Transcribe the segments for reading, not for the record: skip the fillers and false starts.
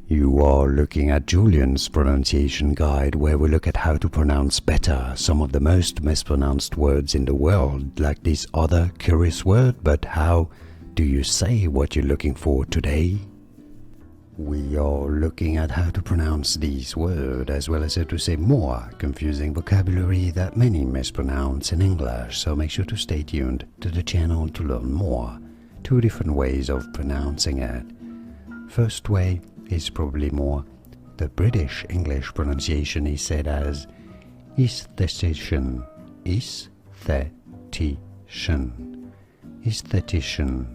You are looking at Julian's pronunciation guide, where we look at how to pronounce better some of the most mispronounced words in the world, like this other curious word. But how do you say what you're looking for today? We are looking at how to pronounce these words, as well as how to say more confusing vocabulary that many mispronounce in English, so make sure to stay tuned to the channel to learn more. 2 different ways of pronouncing it. First way is probably more the British English pronunciation is said as esthetician, esthetician, esthetician.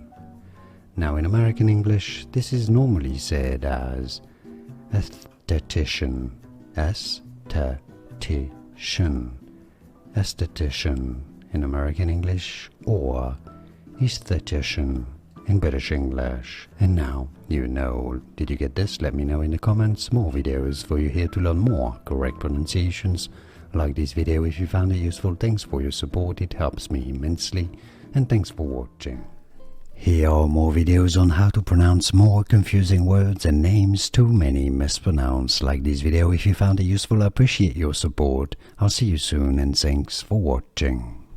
Now in American English, this is normally said as esthetician, esthetician, esthetician in American English, or esthetician in British English. And now you know. Did you get this? Let me know in the comments. More videos for you here to learn more correct pronunciations. Like this video if you found it useful. Thanks for your support, it helps me immensely, and thanks for watching. Here are more videos on how to pronounce more confusing words and names too many mispronounced. Like this video if you found it useful. I appreciate your support. I'll see you soon, and thanks for watching.